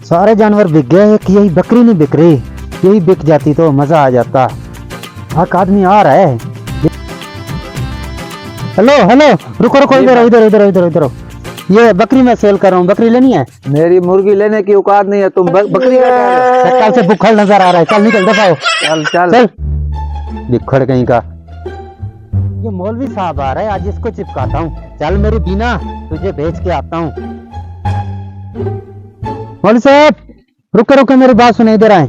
सारे जानवर बिक गए, एक यही बकरी नहीं बिक रही। यही बिक जाती तो मजा आ जाता। एक आदमी आ रहा है। हेलो हेलो, रुको रुको, इधर इधर इधर इधर इधर। ये बकरी मैं सेल कर रहा हूँ, बकरी लेनी है? मेरी मुर्गी लेने की औकात नहीं है, तुम बकरी का कह रहे हो? कल से भूखल नजर आ रहा है। चल निकल, दफाओ। चल चल चल बिखड़ कहीं का। ये मौलवी साहब आ रहा है, आज इसको चिपकाता हूँ। चल मेरी बीना, तुझे भेज के आता हूँ। मौलवी साहब रुको रुको, मेरी बात सुने, इधर आए।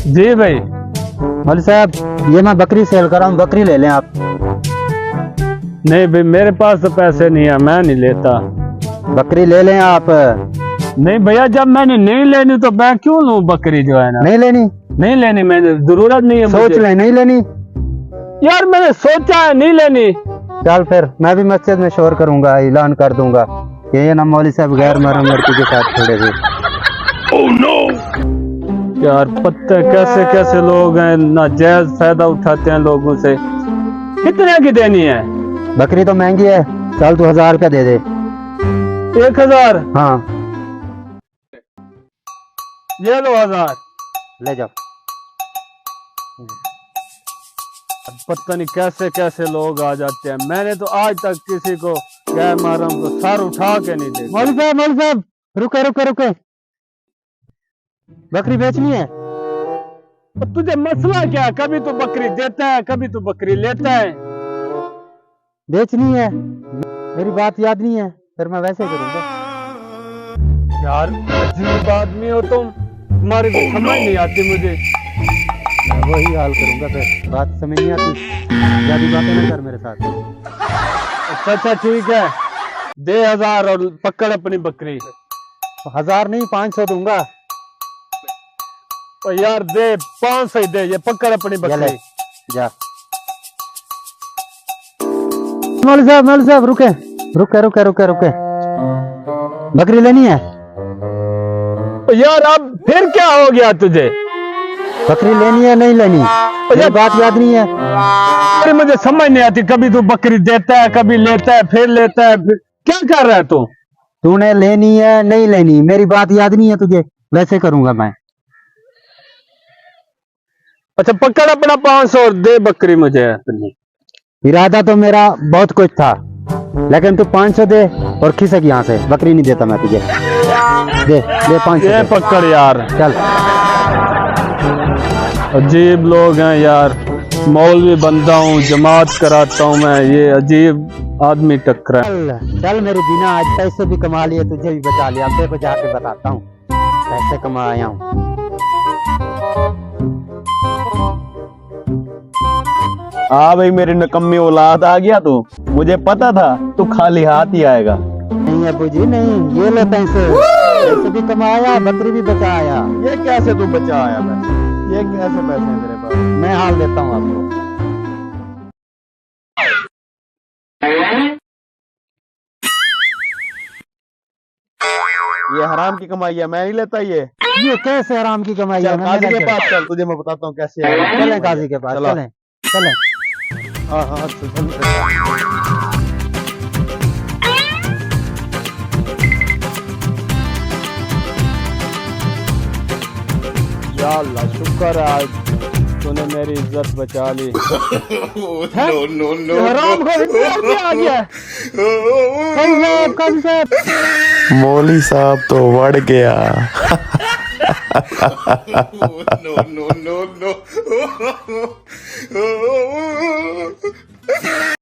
जी भाई। मौलवी साहब ये मैं बकरी सेल कर रहा हूँ, बकरी ले लें आप। नहीं भाई, मेरे पास तो पैसे नहीं है, मैं नहीं लेता। बकरी ले लें आप। नहीं भैया, जब मैंने नहीं लेनी तो मैं क्यों लूं बकरी, जो है ना। नहीं लेनी? नहीं लेनी, मैंने जरूरत नहीं है। सोच ले, नहीं लेनी? यार मैंने सोचा है नहीं लेनी। चल फिर मैं भी मस्जिद में शोर करूंगा, ऐलान कर दूंगा कि ये ना मौलवी साहब गैर महरम लड़की के साथ छोड़े थे। ओह नो यार, पत्ते कैसे कैसे लोग हैं, नाजायज फायदा उठाते हैं लोगों से। कितने की देनी है? बकरी तो महंगी है, चल तू 1000 रुपया दे दे। 1000? हाँ ये लो 1000, ले जाओ। पता नहीं कैसे कैसे लोग आ जाते हैं। मैंने तो आज तक किसी को गैर महरम को सर उठा के नहीं देखा। मौलवी साहब रुके रुके रुके, बकरी बेचनी है? तो तुझे मसला क्या है? कभी तो बकरी देता है, कभी तो बकरी लेता है। बेचनी है, मेरी बात याद नहीं है, फिर मैं वैसे करूंगा। यार अजीब आदमी हो तुम, तुम्हारी तो समझ नहीं आती मुझे। मैं वही हाल करूंगा, फिर बात समझ नहीं आती। ज्यादा बातें ना कर मेरे साथ। अच्छा ठीक है, दे 1000 और पकड़ अपनी बकरी। 1000 नहीं, 500 दूंगा। और यार दे 500 ही दे, ये पकड़ अपनी बकरी। जा। मौलवी साहब रुके रुके रुके रुके रुके, बकरी लेनी है? यार अब फिर क्या हो गया तुझे? बकरी लेनी है नहीं लेनी? ये बात याद नहीं है? अरे मुझे समझ नहीं आती, कभी तू बकरी देता है, कभी लेता है, फिर लेता है, फिर क्या कर रहा है तू? तूने लेनी है नहीं लेनी, मेरी बात याद नहीं है तुझे? वैसे करूंगा मैं। अच्छा पकड़ अपना 500 और दे बकरी मुझे अपनी। इरादा तो मेरा बहुत कुछ था, लेकिन तू 500 दे और खिसक यहाँ से। बकरी नहीं देता मैं तुझे। दे दे 500। ये पकड़ यार। चल। अजीब लोग हैं यार, मौलवी बनता हूँ, जमात कराता हूँ मैं, ये अजीब आदमी टकरा। चल चल मेरी बिना, आज पैसे भी कमा लिए, तुझे भी बचा लिया। अब देखो जाके बताता हूँ पैसे कमा आया हूँ। हाँ भाई, मेरी नकम्मी औलाद आ गया तू। मुझे पता था तू खाली हाथ ही आएगा। नहीं अबू जी नहीं, ये ले पैसे। पैसे भी कमाया, बकरी भी बचाया। ये कैसे तू बचा आया? पैसे ये कैसे पैसे हैं तेरे पास? मैं हाल देता हूँ आपको। ये हराम की कमाई है, मैं नहीं लेता ये। ये कैसे हराम की कमाई है? चल काजी के पास चल, तुझे मैं बताता हूँ कैसे है। चलें काजी के पास, चलो। चलें चलें। हाँ हाँ चल। या अल्लाह शुक्र है आज तूने मेरी इज्जत बचा ली। हराम खोर आ गया। काजी साहब मौली साहब तो बढ़ गया। no.